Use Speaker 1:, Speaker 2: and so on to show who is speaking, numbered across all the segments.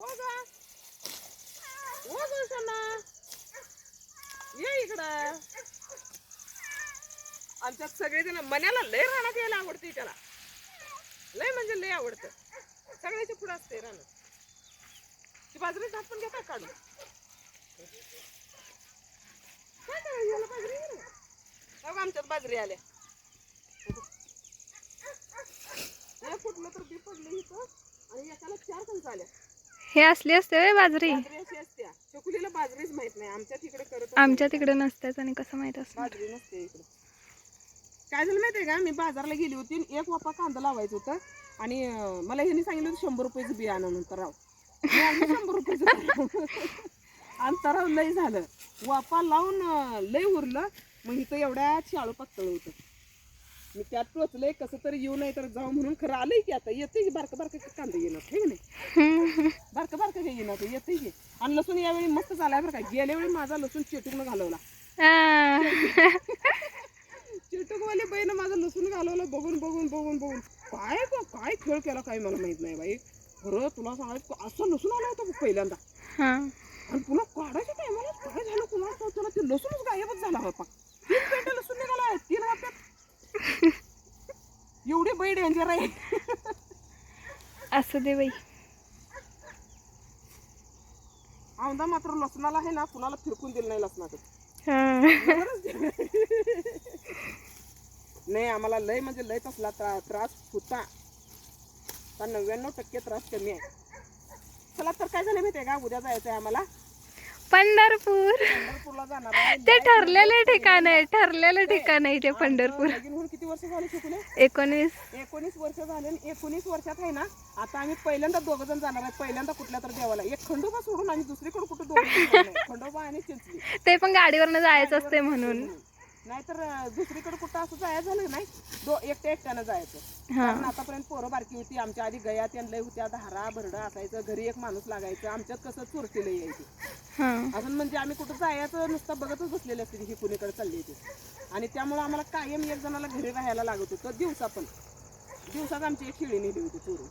Speaker 1: हो गा हो ग सोना ये इकडं. आमच्यात सगळेजण मन्याला लय रानात यायला आवडते. त्याला लय म्हणजे लय आवडतं. सगळ्याच्या पुढं असते रान. ती बाजरी जात पण घेतात काढून. काय करायचं याला बाजरी आहे ना. बघ आमच्यात बाजरी आल्या. हे फुटलं तर बी पडलं इथं आणि एकाला 4 कणस आल्या.
Speaker 2: हे असली असते व्हय बाजरी.
Speaker 1: बाजरी अशी असते. चकुलीला बाजरीच माहित नाही. आमच्या तिकडे करत
Speaker 2: आमच्या तिकडे नसतेच आणि कसं माहित असणार.
Speaker 1: बाजरी नसते इकडे. काय झालं माहितीये का, मी बाजारला गेली होती. एक वाफा कांदा लावायचं होतं आणि मला ह्यांनी सांगितलं 100 रुपयाचं बी आणून नंतर राव. मी आणलं 100 रुपयाचं आणि तराव लय झालं. वाफा लावून लय उरलं. मग इथं एवढ्या शाळू पातळ होतं. मी त्यात टोचलंय कसं तरी येऊ नाही तर जाऊ म्हणून. खरं आलंय की आता येते की बारकं बारकं कांदा येणार हे नाही. बारकं बारकं हे येणार येते की. आणि लसूण यावेळी मस्त झालाय बरं का. गेल्या वेळी माझा लसूण चेटून घालवला. चिटकवाली बाईनं माझं लसूण घालवलं बघून बघून बघून बघून. काय खेळ केला काय मला माहित नाही बाई. खरं तुला सांगायचं असं लसूण आलं होतं पहिल्यांदा. आणि पुन्हा काढायच्या टायमाला काय झालं कुणाला तुला ते लसूणच गायबच झाला होता. 3 पेंड्या लसूण निघाला 3 वाफ्यात. एवढी बाई डेंजर आहे.
Speaker 2: असं दे बाई.
Speaker 1: औंधा मात्र लसणाला आहे ना कुणाला फिरकून दिलं नाही लसणाचं. नाही आम्हाला लय म्हणजे लय तसला त्रास होता. तर 99% त्रास कमी आहे. चला तर काय झालं माहितीये का, उद्या जायचंय आम्हाला पंढरपूरला जाणार आहे.
Speaker 2: ते ठरलेलं ठिकाण आहे. ठरलेलं ठिकाण आहे ते पंढरपूर.
Speaker 1: लगीन होऊन किती वर्ष झाले शिकले?
Speaker 2: 19
Speaker 1: वर्ष झाले. 19 वर्षात आहे ना आता आम्ही पहिल्यांदा 2 जण जाणार आहे. पहिल्यांदा कुठल्या तर देवाला. एक खंडोबा सोडून आम्ही दुसरीकडे कुठं 2 खंडोबा आणि चिंचली.
Speaker 2: ते पण गाडीवरनं जायचं असते म्हणून.
Speaker 1: नाहीतर दुसरीकडे कुठं असं जायचं झालं नाही. एकट्यानं जायचं. कारण आतापर्यंत पोरं बारकी होती. आमच्या आधी गया त्यांना होत्या. धारा भरडा असायचं. घरी एक माणूस लागायचं. आमच्यात कसं चोरटीला यायची. अजून म्हणजे आम्ही कुठं जायचं नुसतं बघतच बसलेले असते ही कुणीकडे चालली होती. आणि त्यामुळे आम्हाला कायम एक जणाला घरी राहायला लागत होतं. दिवसात आमची एक शेळी नेली होती चोरून.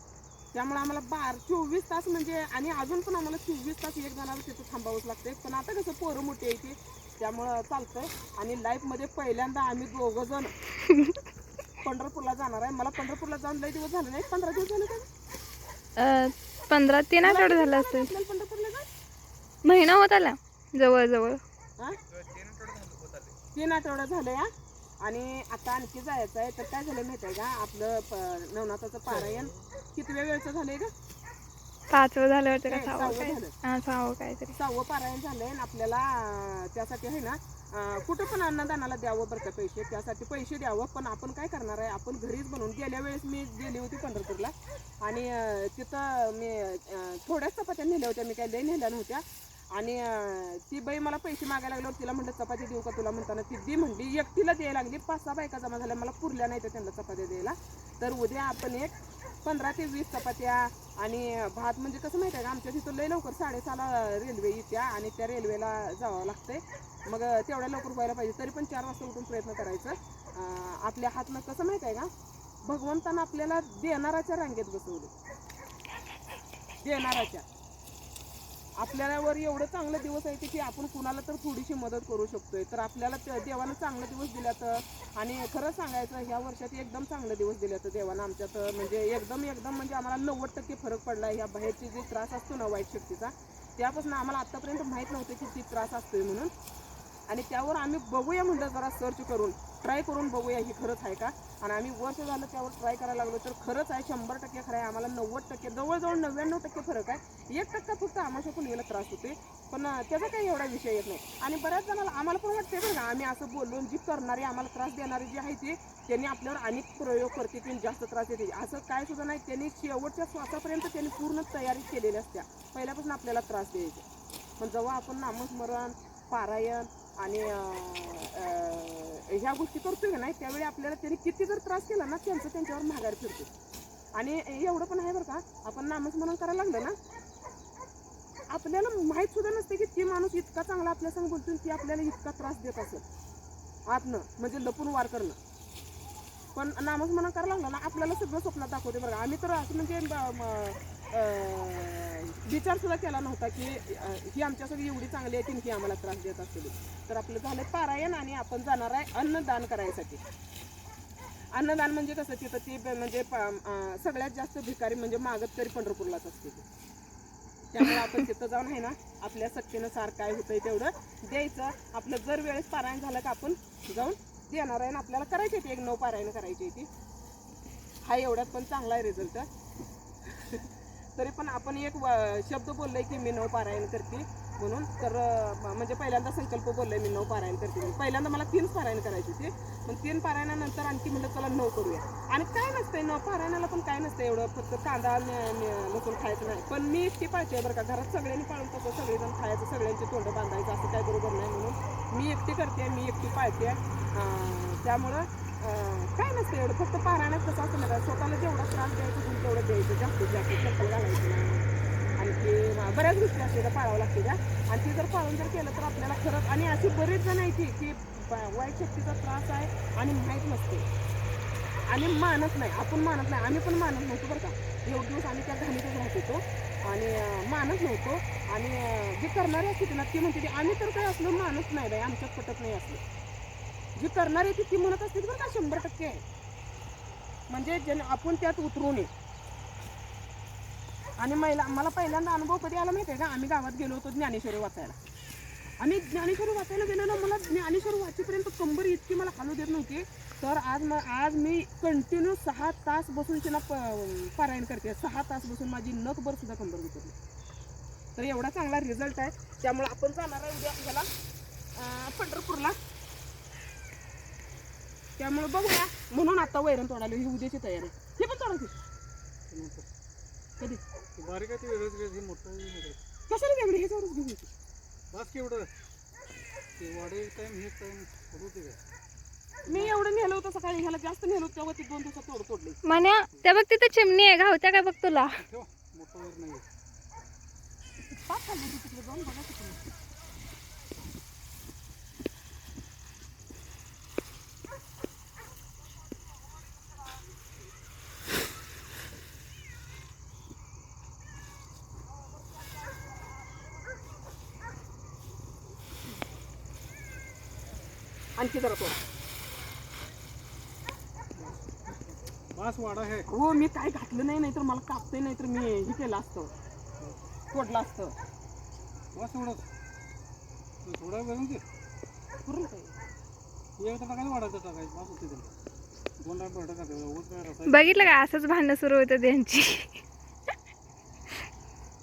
Speaker 1: त्यामुळे आम्हाला 24 तास म्हणजे आणि अजून पण आम्हाला 24 तास एक जणाला तिथं थांबावंच लागतंय. पण आता कसं पोरं मोठी यायची त्यामुळं चालतंय. आणि लाईफमध्ये पहिल्यांदा आम्ही 2 जण पंढरपूरला जाणार आहे. मला पंढरपूरला जाऊन लय दिवस झाले नाही. 15 दिवस झाले का?
Speaker 2: 3 आठवडे झालं असेल.
Speaker 1: पंढरपूरला जा
Speaker 2: महिना होत आला जवळ
Speaker 1: 3 आठवडे झाले. आणि आता आणखी जायचं आहे. तर काय झालं माहिती आहे का, आपलं नवनाथाचं पारायण किती वेळचं झालंय का?
Speaker 2: 5वं झालं वाटतं का?
Speaker 1: 6वं
Speaker 2: काहीतरी
Speaker 1: 6वं पारायण झालंय. आणि आपल्याला त्यासाठी आहे ना कुठं पण अन्नदानाला द्यावं बरं का पैसे. त्यासाठी पैसे द्यावं. पण आपण काय करणार आहे, आपण घरीच बनवून. गेल्या वेळेस मी गेली होती पंढरपूरला आणि तिथं मी थोड्याच चपात्या नेल्या होत्या. मी काही लई नेल्या नव्हत्या. आणि ती बाई मला पैसे मागायला लागल्यावर तिला म्हणलं चपाती देऊ का तुला म्हणताना ती दी म्हणली. एकटीला द्यायला लागली. 5-6 बायका जमा झाल्या. मला पुरल्या नाही तर त्यांना चपात्या द्यायला. तर उद्या आपण एक 15 ते 20 चपात्या आणि भात. म्हणजे कसं माहिती आहे का, आमच्या तिथं लय लवकर 6:30ला रेल्वे येत्या आणि त्या रेल्वेला जावं लागतंय. मग तेवढ्या लवकर व्हायला पाहिजे. तरी पण 4 वाजता उठून प्रयत्न करायचं. आपल्या हातनं कसं माहिती आहे का, भगवंतानं आपल्याला देणाराच्या रांगेत बसवलं. देणाराच्या आपल्यावर एवढं चांगलं दिवस आहे की आपण कुणाला तर थोडीशी मदत करू शकतोय. तर आपल्याला देवानं चांगलं दिवस दिल्या तर. आणि खरं सांगायचं ह्या वर्षात एकदम चांगलं दिवस दिल्या तर देवानं आमच्यात. म्हणजे एकदम म्हणजे आम्हाला 90% फरक पडला. ह्या बाहेरची जे त्रास असतो ना वाईट शक्तीचा, त्यापासून आम्हाला आत्तापर्यंत माहीत नव्हतं की ती त्रास असतोय म्हणून. आणि त्यावर आम्ही बघूया म्हणलं जरा सर्च करून ट्राय करून बघूया ही खरंच आहे का. आणि आम्ही वर्ष झालं त्यावर ट्राय करायला लागलो तर खरंच आहे. 100% खरं आहे. आम्हाला 90% जवळजवळ 99% फरक आहे. 1% फक्त आम्हाला कुणीला त्रास होते. पण त्याचा काही एवढा विषय येत नाही. आणि बऱ्याच जणांना आम्हाला पण वाटते बरं का, आम्ही असं बोलून जी करणारी आम्हाला त्रास देणारी जी आहे ती त्यांनी आपल्यावर अनेक प्रयोग करते की जास्त त्रास देते. असं काय सुद्धा नाही. त्यांनी शेवटच्या श्वासापर्यंत त्यांनी पूर्ण तयारी केलेली असत्या. पहिल्यापासून आपल्याला त्रास द्यायचे. पण जेव्हा आपण नामस्मरण पारायण आणि ह्या गोष्टी करतोय का नाही त्यावेळी आपल्याला त्यांनी किती जर त्रास केला ना त्यांच्यावर माघार फिरतो. आणि एवढं पण आहे बरं का, आपण नामस्मरण करायला लागलं ना आपल्याला माहीत सुद्धा नसते की ती माणूस इतका चांगला आपल्या संग बोलतो ती आपल्याला इतका त्रास देत असेल आतनं. म्हणजे लपून वार करणं. पण नामस्मरण करायला लागलं ना आपल्याला सगळं स्वप्नात दाखवते बरं. आम्ही तर असं म्हणजे विचार सुद्धा केला नव्हता की ही आमच्यासाठी एवढी चांगली आहे की ही आम्हाला त्रास देत असते. तर आपलं झालं पारायण आणि आपण जाणार आहे अन्नदान करायसाठी. अन्नदान म्हणजे कसं तिथं ते म्हणजे सगळ्यात जास्त भिकारी म्हणजे मागतकरी पंढरपूरलाच असते ते. त्यामुळे आपण तिथं जाऊन आहे ना आपल्या सक्तीनुसार काय होतंय तेवढं द्यायचं. आपलं जर वेळेस पारायण झालं का आपण जाऊन देणार आहे. आपल्याला करायची ती 1-9 पारायण करायची ती. हा एवढ्यात पण चांगला आहे रिझल्ट. तरी पण आपण एक शब्द बोललोय की मी 9 पारायण करते म्हणून. तर म्हणजे पहिल्यांदा संकल्प बोललोय मी 9 पारायण करते म्हणून. पहिल्यांदा मला 3 पारायण करायची होती, पण 3 पारायणानंतर आणखी म्हणलं चला 9 करूया. आणि काय नसतंय 9 पारायणाला पण काय नसतं एवढं, फक्त कांदा लसूण खायचं नाही. पण मी एकटी पाळते बरं का. घरात सगळ्यांनी पाळून तसं सगळेजण खायचं, सगळ्यांची तोंड बांधायचं असं काय बरोबर नाही. म्हणून मी एकटी करते, मी एकटी पाळते. त्यामुळं काय नसतं एवढं. फक्त पारायणात कसं असतं ना स्वतःला जेवढा त्रास द्यायचा असेल तेवढं द्यायचं. जास्तीत जास्त चप्पल घालायचं नाही. आणि ते बऱ्याच गोष्टी असते त्या पाळावं लागते त्या. आणि ती जर पाळून जर केलं तर आपल्याला खरंच. आणि अशी बरेच जण आहे की वाईट शक्तीचा त्रास आहे आणि माहीत नसते आणि मानत नाही. आपण मानत नाही, आम्ही पण मानत नव्हतो बरं का. एवढे दिवस आम्ही त्या घाणीतच राहत होतो आणि मानत नव्हतो. आणि जे करणारे असते ना ती म्हणते आम्ही तर काही असलं मानत नाही बाई, आमच्यात पटत नाही असलं. जी करणारी ती म्हणत असते बरं का 100% म्हणजे ज्याने आपण त्यात उतरू नये. आणि मला पहिल्यांदा अनुभव कधी आला माहिती आहे का, आम्ही गावात गेलो होतो ज्ञानेश्वरी वाचायला. आम्ही ज्ञानेश्वरी वाचायला गेलेलो. मला ज्ञानेश्वरी वाचेपर्यंत कंबर इतकी मला खालू देत नव्हती. तर आज मी कंटिन्यू 6 तास बसून तिला पारायण करते. 6 तास बसून माझी नखभर सुद्धा कंबर दुखत नाही. तर एवढा चांगला रिझल्ट आहे. त्यामुळे आपण जाणार आहे उद्या ह्याला पंढरपूरला. त्यामुळे बघूया. म्हणून आता वैरण तोडायला ही उद्याची तयारी. हे पण तोडायची कधी
Speaker 3: बारीक आहे ते वेगळं मोठं
Speaker 1: कशाला वेगळी ह्याच्यावरच घेऊन येते.
Speaker 3: बस केवढं ते वाढे टाइम हे टाइम होते काय.
Speaker 1: मी एवढं नेलं होतं सकाळी, ह्याला जास्त नेलं होतं तेव्हा ती 2 दिवसात तोडली.
Speaker 2: म्हण्या त्या बघ तिथे चिमणी आहे, घावत्या काय बघ तुला.
Speaker 3: मोठं वर नाही.
Speaker 1: पाच खाल्ली होती तिकडे जाऊन बघा तिकडे. आणखी जरा तोडा.
Speaker 3: बास वाडा आहे.
Speaker 1: हो मी काय घातलं नाही, नाहीतर मला कापतंय, नाहीतर मी हे केलं असतं, तोडलं असतं.
Speaker 3: बस एवढंच थोडा वेळ ते
Speaker 1: पुरलं काय
Speaker 3: एक टाकायचं वाढायचं टाकायचं बस होते त्याला. 2 टाइम भरटा टाकायचं.
Speaker 2: बघितलं का असंच भांडणं सुरू होतं त्यांची.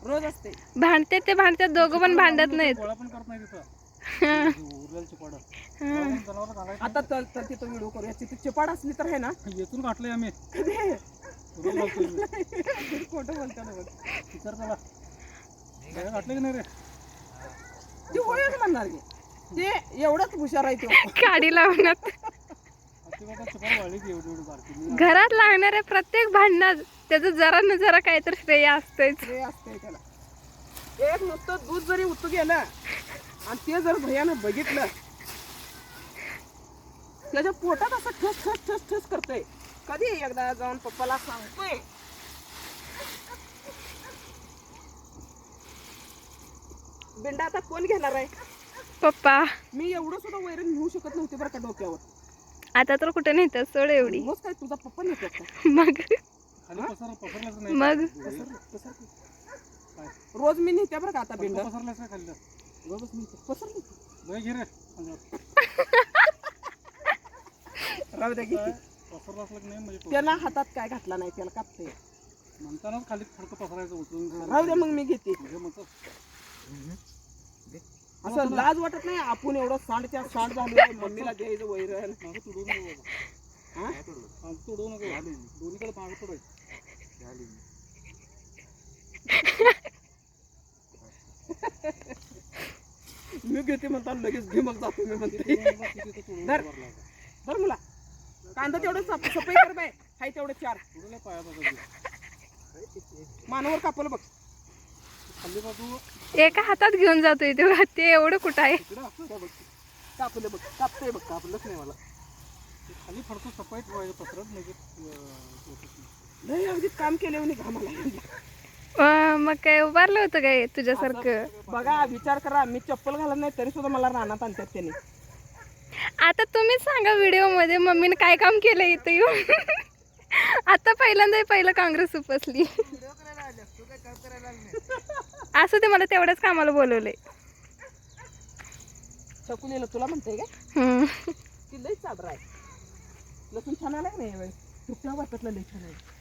Speaker 1: रोज असते
Speaker 2: भांडते ते भांडतात, दोघं पण भांडत नाहीत.
Speaker 3: गोळा पण करत नाही तिथं उरलेलं चिपाड.
Speaker 1: आता तर तिथं व्हिडिओ करूया. तिथे चिपाड असली तर आहे ना
Speaker 3: येथून गाठलंय आम्ही.
Speaker 1: कधी
Speaker 3: रोज घालतोय.
Speaker 1: खोटं बोलताना बघ.
Speaker 3: विचार त्याला गाठलं की नाही रे.
Speaker 1: ती होळीच म्हणणार की ते एवढंच हुशार आहे तो.
Speaker 2: काडी लावण्यात
Speaker 3: चिपाड वाढली की एवढी एवढी बारकी.
Speaker 2: घरात लागणाऱ्या प्रत्येक भांडणात त्याचं जरा न जरा काहीतरी श्रेय असतंच.
Speaker 1: ते असते त्याला. एक नुसतं दूध जरी उतू गेलं आणि ते जर भैयानं बघितलं त्याच्या पोटात असं ठस ठस ठस ठस करतोय. कधी एकदा जाऊन पप्पाला सांगतोय. बिंडा आता कोण घेणार आहे.
Speaker 2: पप्पा
Speaker 1: मी एवढं सुद्धा वैरण घेऊ शकत नव्हते बरं का डोक्यावर.
Speaker 2: आता तर कुठे नाही तर सोड एवढी.
Speaker 1: रोज काय तुझा पप्पा नेतो का.
Speaker 2: मग
Speaker 3: खाली पसरलाच नाही.
Speaker 2: मग
Speaker 1: रोज मी नेते बरं का आता बिंडा.
Speaker 3: पसरलाच नाही खाली.
Speaker 1: रोजच नेते. पसरली
Speaker 3: लय घे रे.
Speaker 1: राहू दे की.
Speaker 3: पसरला असलं की नाही म्हणजे
Speaker 1: त्याला हातात काय घातला नाही, त्याला कापते
Speaker 3: म्हणतानाच खाली फडकं पसरायचं उचलून.
Speaker 1: राहू दे मग मी घेते.
Speaker 3: म्हणतो
Speaker 1: असं लाज वाटत नाही. आपण एवढं सांडच्या सांड झालो मम्मीला द्यायचं वैरण.
Speaker 3: मागं तुडवू नको बाबा. मागं तुडवू नको. दोन्हीकडे मागं तुडायचं.
Speaker 1: मी घेते म्हणता लगेच घे मग जातो मी म्हणते. धर धर मुला कांदा तेवढं सफाई कर बाय. हाय तेवढं 4
Speaker 3: तुडवल्या पाया
Speaker 1: मानवर कापलं बघ.
Speaker 3: खाली बाजू
Speaker 2: एका हातात घेऊन जातोय ते एवढं कुठं आहे.
Speaker 1: कापलं बघ. कापतंय बघ. कापलंच नाही मला.
Speaker 3: खाली फडकं सफाईत व्हायचं पसरत म्हणजे
Speaker 1: नाही अगदी काम केले म्हणे घामाला.
Speaker 2: मग काय उभारलं होतं काय तुझ्यासारखं?
Speaker 1: बघा विचार करा, मी चप्पल घालत नाही तरी सुद्धा मला रानात आणतात त्यांनी.
Speaker 2: आता तुम्हीच सांगा व्हिडिओ मध्ये मम्मीने काय काम केलं इथं येऊन. आता पहिलं काँग्रेस उपसली. असं ते मला तेवढ्याच कामाला बोलवलंय.
Speaker 1: चकुलीला तुला म्हणते का?
Speaker 2: हम्म.
Speaker 1: ती लई चादर आहे. लसूण छान आलाय नाही तुमच्या वाटतलं लई छान आहे.